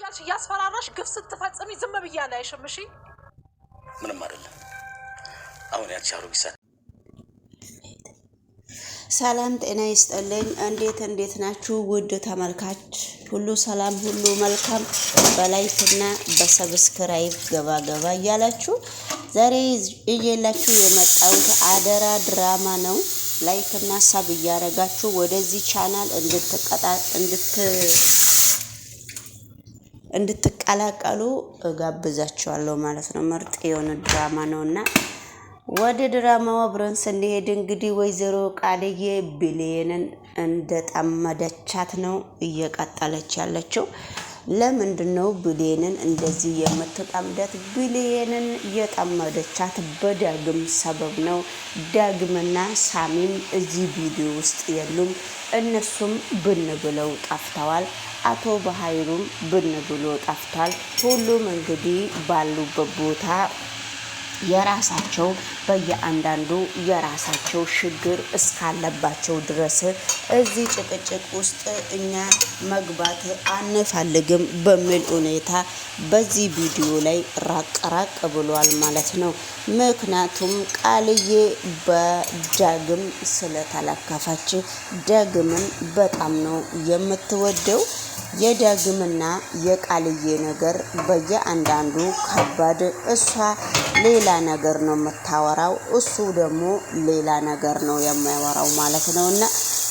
እያልሽ እያስፈራራሽ ግፍ ስትፈጽሚ ዝም ብያለሁ አይሽም? እሺ ምንም አይደለም። አሁን ያቺ አሮጊት ሰላም ጤና ይስጥልኝ። እንዴት ናችሁ ውድ ተመልካች ሁሉ ሰላም ሁሉ መልካም። በላይክና በሰብስክራይብ ገባ እያላችሁ ዛሬ እየላችሁ የመጣሁት አደራ ድራማ ነው። ላይክና ሰብ እያረጋችሁ ወደዚህ ቻናል እንድትቀላቀሉ ጋብዛችኋለሁ ማለት ነው። ምርጥ የሆነ ድራማ ነውና ወደ ድራማው አብረን ስንሄድ እንግዲህ ወይዘሮ ቃልዬ ብሌንን እንደጠመደቻት ነው እየቀጠለች ያለችው። ለምንድነው ብሌንን እንደዚህ የምትጠምደት? ብሌንን የጠመደቻት በዳግም ሰበብ ነው። ዳግምና ሳሚም እዚህ ቪዲዮ ውስጥ የሉም። እነሱም ብን ብለው ጠፍተዋል። አቶ በኃይሉም ብን ብሎ ጠፍቷል። ሁሉም እንግዲህ ባሉበት ቦታ የራሳቸው በየአንዳንዱ የራሳቸው ችግር እስካለባቸው ድረስ እዚህ ጭቅጭቅ ውስጥ እኛ መግባት አንፈልግም በሚል ሁኔታ በዚህ ቪዲዮ ላይ ራቅ ብሏል ማለት ነው። ምክንያቱም ቃልዬ በዳግም ስለተለከፈች ዳግምን በጣም ነው የምትወደው። የዳግምና የቃልዬ ነገር በየአንዳንዱ ከባድ፣ እሷ ሌላ ነገር ነው የምታወራው፣ እሱ ደግሞ ሌላ ነገር ነው የሚያወራው ማለት ነውና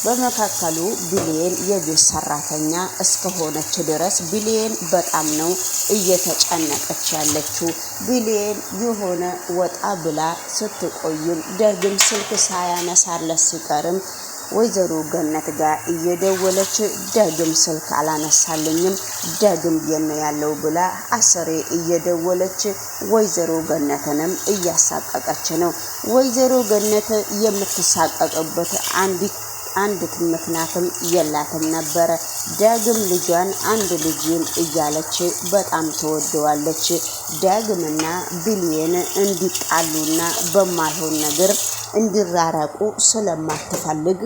በመካከሉ ብሌን የቤት ሰራተኛ እስከሆነች ድረስ ብሌን በጣም ነው እየተጨነቀች ያለችው። ብሌን የሆነ ወጣ ብላ ስትቆይም ዳግም ስልክ ሳያነሳለት ሲቀርም ወይዘሮ ገነት ጋር እየደወለች ዳግም ስልክ አላነሳልኝም፣ ዳግም የነ ያለው ብላ አስሬ እየደወለች ወይዘሮ ገነትንም እያሳቀቀች ነው። ወይዘሮ ገነት የምትሳቀቅበት አንዲት ምክንያትም የላትም ነበረ። ዳግም ልጇን አንድ ልጅን እያለች በጣም ትወደዋለች። ዳግምና ብሌን እንዲጣሉና በማይሆን ነገር እንዲራራቁ ስለማትፈልግ፣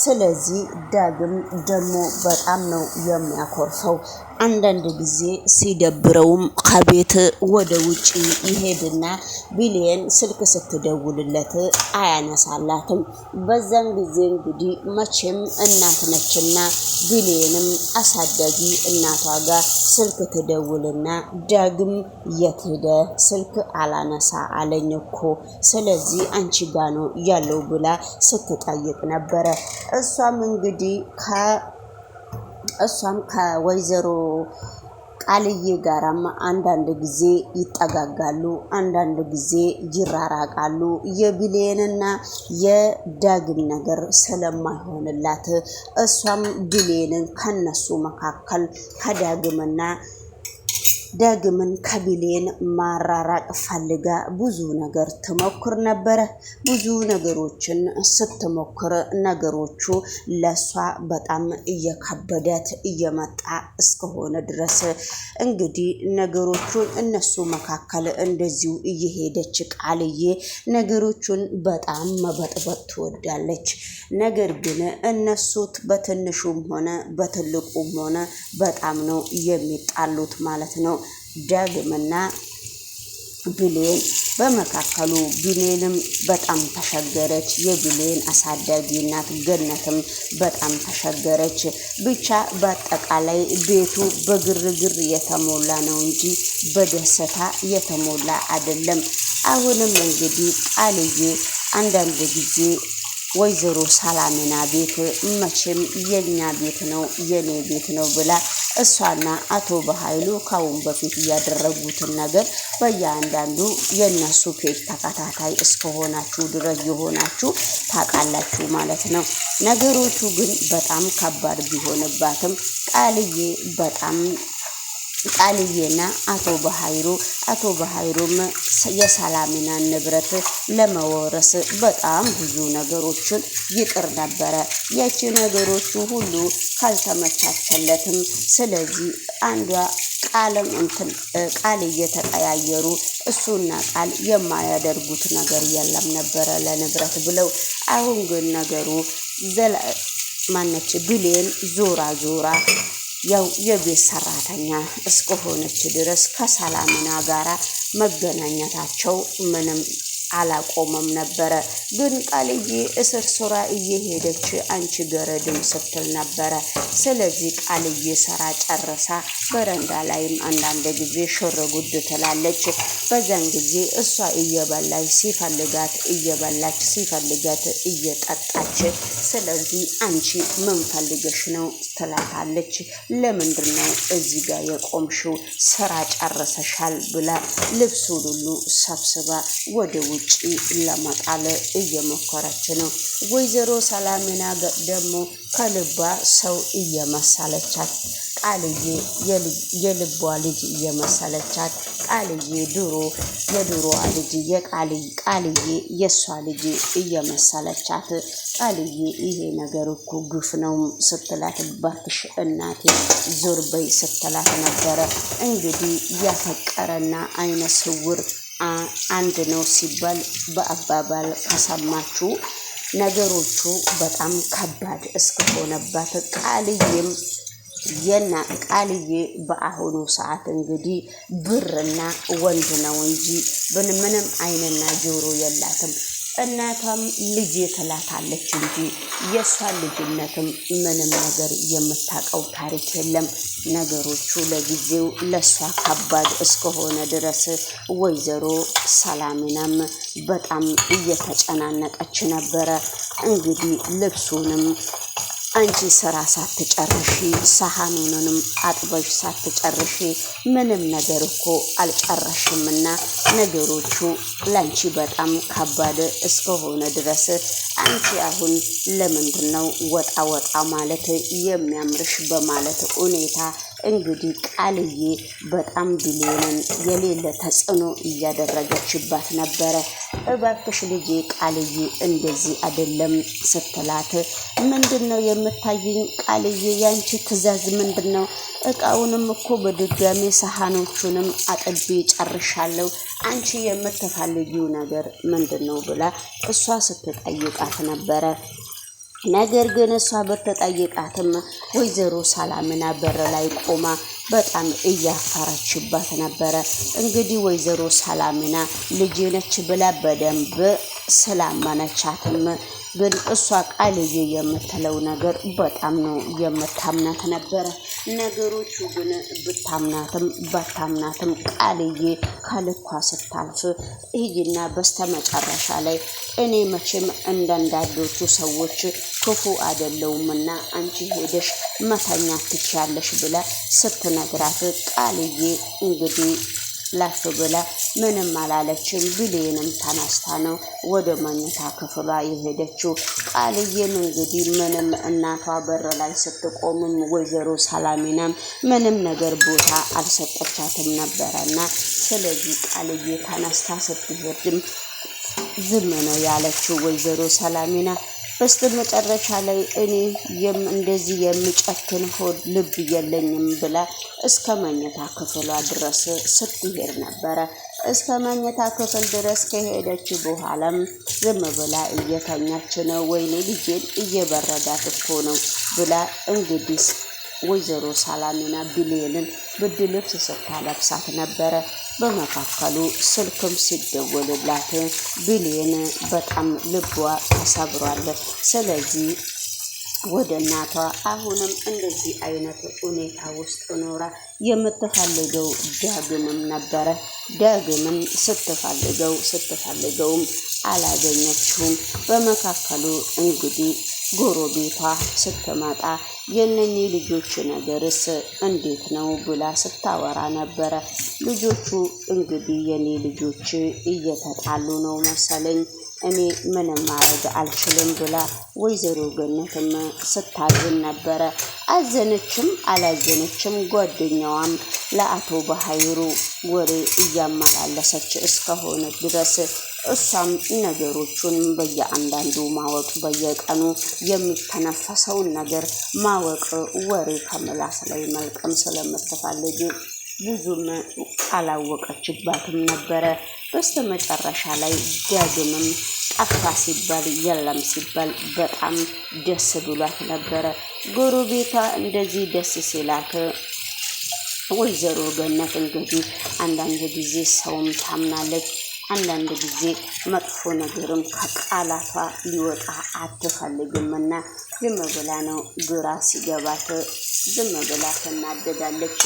ስለዚህ ዳግም ደግሞ በጣም ነው የሚያኮርፈው። አንዳንድ ጊዜ ሲደብረውም ከቤት ወደ ውጪ ይሄድና ብሌን ስልክ ስትደውልለት አያነሳላትም። በዛን ጊዜ እንግዲህ መቼም እናት ነችና ብሌንም አሳዳጊ እናቷ ጋር ስልክ ትደውልና ዳግም የት ሄደ? ስልክ አላነሳ አለኝ እኮ፣ ስለዚህ አንቺ ጋ ነው ያለው ብላ ስትጠይቅ ነበረ። እሷም ከወይዘሮ ቃልዬ ጋራም አንዳንድ ጊዜ ይጠጋጋሉ፣ አንዳንድ ጊዜ ይራራቃሉ። የብሌንና የዳግም ነገር ስለማይሆንላት እሷም ብሌንን ከነሱ መካከል ዳግምን ከብሌን ማራራቅ ፈልጋ ብዙ ነገር ትሞክር ነበረ። ብዙ ነገሮችን ስትሞክር ነገሮቹ ለሷ በጣም እየከበዳት እየመጣ እስከሆነ ድረስ እንግዲህ ነገሮቹን እነሱ መካከል እንደዚሁ እየሄደች ቃልዬ ነገሮቹን በጣም መበጥበጥ ትወዳለች። ነገር ግን እነሱት በትንሹም ሆነ በትልቁም ሆነ በጣም ነው የሚጣሉት ማለት ነው። ዳግምና ብሌን በመካከሉ ብሌንም በጣም ተሸገረች። የብሌን አሳዳጊ እናት ገነትም በጣም ተሸገረች። ብቻ በአጠቃላይ ቤቱ በግርግር የተሞላ ነው እንጂ በደስታ የተሞላ አይደለም። አሁንም እንግዲህ ቃልዬ አንዳንድ ጊዜ ወይዘሮ ሰላምና ቤት መቼም የኛ ቤት ነው የኔ ቤት ነው ብላ እሷና አቶ በኃይሉ ካሁን በፊት ያደረጉትን ነገር በእያንዳንዱ የነሱ ፔጅ ተከታታይ እስከሆናችሁ ድረስ የሆናችሁ ታውቃላችሁ ማለት ነው። ነገሮቹ ግን በጣም ከባድ ቢሆንባትም ቃልዬና አቶ በኃይሩም የሰላምና ንብረት ለመወረስ በጣም ብዙ ነገሮችን ይጥር ነበረ። ያቺ ነገሮቹ ሁሉ ካልተመቻቸለትም ስለዚህ አንዷ ቃል እየተቀያየሩ እሱና ቃል የማያደርጉት ነገር የለም ነበረ ለንብረት ብለው። አሁን ግን ነገሩ ማነች ብሌን ዞራ ያው የቤት ሰራተኛ እስከሆነች ድረስ ከሰላምና ጋራ መገናኘታቸው ምንም አላቆመም ነበረ። ግን ቃልዬ እስር ሱራ እየሄደች አንቺ ገረድም ስትል ነበረ። ስለዚህ ቃልዬ ስራ ጨርሳ በረንዳ ላይም አንዳንድ ጊዜ ሽር ጉድ ትላለች። በዛን ጊዜ እሷ እየበላች ሲፈልጋት እየበላች ሲፈልጋት እየጠጣች፣ ስለዚህ አንቺ ምን ፈልገሽ ነው ትላታለች። ለምንድን ነው እዚህ ጋር የቆምሽው? ስራ ጨርሰሻል ብላ ልብሱን ሁሉ ሰብስባ ወደ ውጭ ለመጣል እየሞከረች ነው። ወይዘሮ ሰላምና ደግሞ ከልባ ሰው እየመሰለቻት ቃልዬ የልቧ ልጅ እየመሰለቻት ቃልዬ የድሮዋ ልጅ ቃልዬ የሷ ልጅ እየመሰለቻት ቃልዬ ይሄ ነገር እኮ ግፍ ነው ስትላት ባክሽ እናቴ ዞር በይ ስትላት ነበረ። እንግዲህ ያፈቀረና አይነ ስውር አንድ ነው ሲባል በአባባል ከሰማችሁ ነገሮቹ በጣም ከባድ እስከሆነባት ቃልዬ በአሁኑ ሰዓት እንግዲህ ብርና ወንድ ነው እንጂ ምንም አይንና ጆሮ የላትም። እናቷም ልጄ ትላታለች እንጂ የእሷን ልጅነትም ምንም ነገር የምታውቀው ታሪክ የለም። ነገሮቹ ለጊዜው ለእሷ ከባድ እስከሆነ ድረስ ወይዘሮ ሰላምናም በጣም እየተጨናነቀች ነበረ። እንግዲህ ልብሱንም አንቺ ስራ ሳትጨርሺ ሰሃኑንም አጥበሽ ሳትጨርሺ ምንም ነገር እኮ አልጨረሽምና ነገሮቹ ላንቺ በጣም ከባድ እስከሆነ ድረስ አንቺ አሁን ለምንድነው ወጣ ማለት የሚያምርሽ በማለት ሁኔታ እንግዲህ ቃልዬ በጣም ቢሊዮንን የሌለ ተጽዕኖ እያደረገችባት ነበረ። እባክሽ ልጄ ቃልዬ እንደዚህ አይደለም ስትላት ምንድነው የምታየኝ ቃልዬ ያንቺ ትዕዛዝ ምንድነው? እቃውንም እኮ በድጋሚ ሰሃኖቹንም አጥቤ ጨርሻለሁ። አንቺ የምትፈልጊው ነገር ምንድነው ብላ እሷ ስትጠይቃት ነበረ። ነገር ግን እሷ በተጠይቃትም ወይዘሮ ሰላምና በር ላይ ቆማ በጣም እያፈረችባት ነበረ። እንግዲህ ወይዘሮ ሰላምና ልጅ ነች ብላ በደንብ ስላመነቻትም ግን እሷ ቃልዬ የምትለው ነገር በጣም ነው የምታምናት ነበረ። ነገሮቹ ግን ብታምናትም ባታምናትም ቃልዬ ከልኳ ስታልፍ ይህና በስተመጨረሻ ላይ እኔ መቼም እንዳንዳንዶቹ ሰዎች ክፉ አይደለሁምና አንቺ ሄደሽ መተኛት ትችያለሽ ብላ ስትነግራት ቃልዬ እንግዲህ ላፍ ብላ ምንም አላለችም። ቢሊየንም ተነስታ ነው ወደ መኝታ ክፍሏ የሄደችው። ቃልዬም እንግዲህ ምንም እናቷ በር ላይ ስትቆምም ወይዘሮ ሰላሚናም ምንም ነገር ቦታ አልሰጠቻትም ነበረና ስለዚህ ቃልዬ ተነስታ ስትሄድም ዝም ነው ያለችው ወይዘሮ ሰላሚና። በስተመጨረሻ ላይ እኔ እንደዚህ የሚጨክን ሆድ ልብ የለኝም ብላ እስከ መኝታ ክፍሏ ድረስ ስትሄድ ነበረ። እስከ መኝታ ክፍል ድረስ ከሄደች በኋላም ዝም ብላ እየተኛች ነው። ወይኔ ልጄን እየበረዳት እኮ ነው ብላ እንግዲህ ወይዘሮ ሰላሚና ቢሊየንን ብርድ ልብስ ስታለብሳት ነበረ። በመካከሉ ስልክም ሲደወልላት ቢሊየን በጣም ልቧ ተሰብሯል። ስለዚህ ወደ እናቷ አሁንም እንደዚህ አይነት ሁኔታ ውስጥ ኖራ የምትፈልገው ዳግምም ነበረ። ዳግምም ስትፈልገውም አላገኘችውም። በመካከሉ እንግዲህ ጎረቤቷ ስትመጣ የነኚህ ልጆች ነገርስ እንዴት ነው ብላ ስታወራ ነበረ። ልጆቹ እንግዲህ የኔ ልጆች እየተጣሉ ነው መሰለኝ እኔ ምንም ማድረግ አልችልም ብላ ወይዘሮ ገነትም ስታዝን ነበረ። አዘነችም አላዘነችም ጓደኛዋም ለአቶ በኃይሉ ወሬ እያመላለሰች እስከሆነ ድረስ እሷም ነገሮቹን በየአንዳንዱ ማወቅ በየቀኑ የሚተነፈሰውን ነገር ማወቅ ወሬ ከምላስ ላይ መልቀም ስለምትፈልግ ብዙም አላወቀችባትም ነበረ። በስተመጨረሻ ላይ ዳግምም ጠፋ ሲባል የለም ሲባል በጣም ደስ ብሏት ነበረ። ጎረቤቷ እንደዚህ ደስ ሲላት ወይዘሮ ገነት እንግዲህ አንዳንድ ጊዜ ሰውም ታምናለች፣ አንዳንድ ጊዜ መጥፎ ነገርም ከቃላቷ ሊወጣ አትፈልግምና ዝም ብላ ነው ግራ ሲገባት ዝም ብላ ትናደዳለች።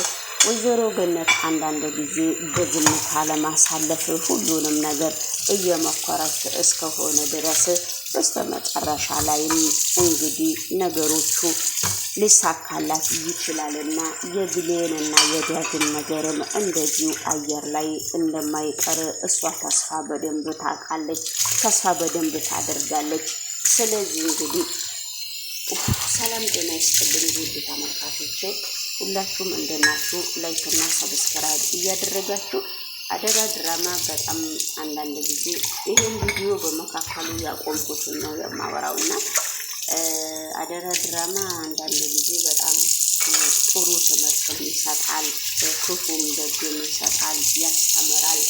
ወይዘሮ ገነት አንዳንድ ጊዜ በዝምታ ለማሳለፍ ሁሉንም ነገር እየመከረች እስከሆነ ድረስ በስተመጨረሻ ላይም እንግዲህ ነገሮቹ ሊሳካላት ይችላልና የብሌንና የዳግም ነገርም እንደዚሁ አየር ላይ እንደማይቀር እሷ ተስፋ በደንብ ታውቃለች፣ ተስፋ በደንብ ታደርጋለች። ስለዚህ እንግዲህ ሰላም ጤና ይስጥልኝ ውድ ተመልካቾቼ፣ ሁላችሁም እንደናችሁ ላይክና ሰብስክራይብ እያደረጋችሁ አደራ ድራማ በጣም አንዳንድ ጊዜ ይሄን ቪዲዮ በመካከሉ ያቆምኩትን ነው የማወራውና አደራ ድራማ አንዳንድ ጊዜ በጣም ጥሩ ትምህርት ይሰጣል፣ ክፉም ደግም ይሰጣል፣ ያስተምራል።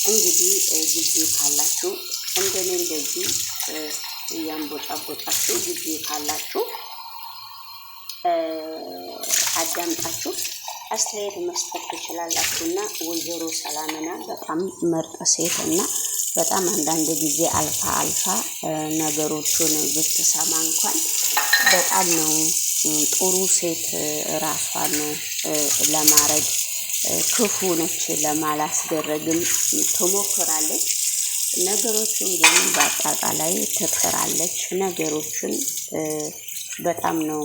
እንግዲህ ጊዜ ካላችሁ እንደኔ እንደዚህ እያንቦጣቦጣችሁ ጊዜ ካላችሁ አዳምጣችሁ አስተያየት መስጠት ትችላላችሁና ወይዘሮ ሰላምና በጣም ምርጥ ሴትና በጣም አንዳንድ ጊዜ አልፋ ነገሮችን ብትሰማ እንኳን በጣም ነው ጥሩ ሴት፣ ራሷን ለማረግ ክፉ ነች ለማላስደረግም ትሞክራለች። ነገሮችን ግን በአጠቃላይ ትጥራለች። ነገሮችን በጣም ነው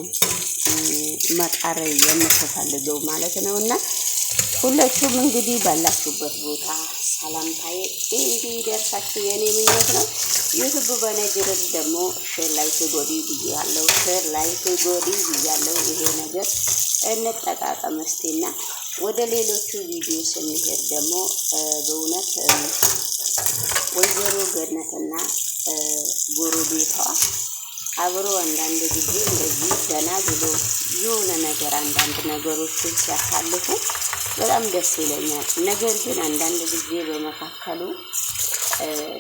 መጣር የምትፈልገው ማለት ነው። እና ሁላችሁም እንግዲህ ባላችሁበት ቦታ ሰላምታዬ እንዲደርሳችሁ የኔ ምኞት ነው። ዩቱብ በነገር ደግሞ ሼር ላይክ ጎዲ ብያለሁ፣ ሼር ላይክ ጎዲ ብያለሁ። ይሄ ነገር እንጠቃቀም እስቲና ወደ ሌሎቹ ቪዲዮ ስንሄድ ደግሞ በእውነት ወይዘሮ ገነትና ጎረቤቷ አብሮ አንዳንድ ጊዜ እንደዚህ ገና ብሎ የሆነ ነገር አንዳንድ ነገሮችን ሲያሳልፉ በጣም ደስ ይለኛል። ነገር ግን አንዳንድ ጊዜ በመካከሉ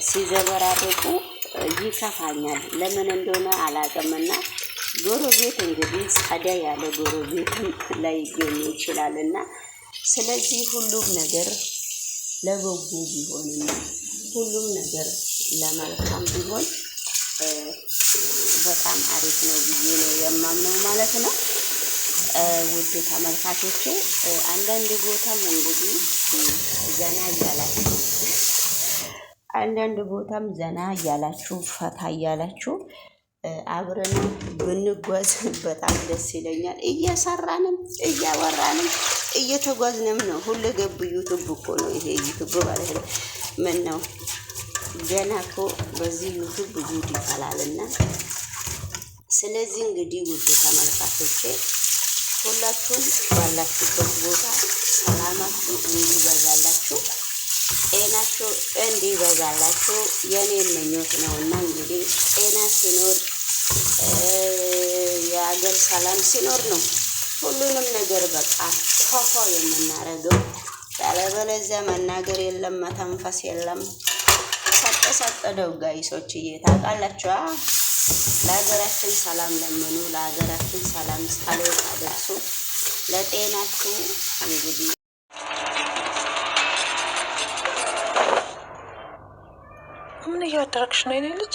ሲዘበራርቁ ይከፋኛል። ለምን እንደሆነ አላውቅምና ጎረቤት እንግዲህ ጸዳ ያለ ጎረቤትም ላይገኝ ይችላልና ስለዚህ ሁሉም ነገር ለበጎ ቢሆንና ሁሉም ነገር ለመልካም ቢሆን በጣም አሪፍ ነው ብዬ ነው የማምነው ማለት ነው። ውድ ተመልካቾቼ አንዳንድ ቦታም እንግዲህ ዘና እያላችሁ ፈታ እያላችሁ አብረን ብንጓዝ በጣም ደስ ይለኛል። እየሰራንም እያወራንም እየተጓዝንም ነው። ሁሉ ገብ ዩቱብ እኮ ነው ይሄ ዩቱብ ማለት ነው። ምን ነው ገና እኮ በዚህ ዩቱብ ጉድ ይፈላልና ስለዚህ እንግዲህ ውድ ተመልካቾቼ ሁላችሁም ባላችሁበት ቦታ ሰላማችሁ እንዲበዛላችሁ፣ ጤናችሁ እንዲበዛላችሁ የኔ ምኞት ነውና እንግዲህ ጤና ሲኖር የሀገር ሰላም ሲኖር ነው ሁሉንም ነገር በቃ ፏፏ የምናደርገው። ያለበለዚያ መናገር የለም መተንፈስ የለም። ሰጠ ነው ጋይሶችዬ፣ ታውቃላችሁ። ለሀገራችን ሰላም ለምኑ፣ ለሀገራችን ሰላም ጸሎት አድርሱ። ለጤናችሁ እንግዲህ ምን እያደረግሽ ነው የኔ ልጅ?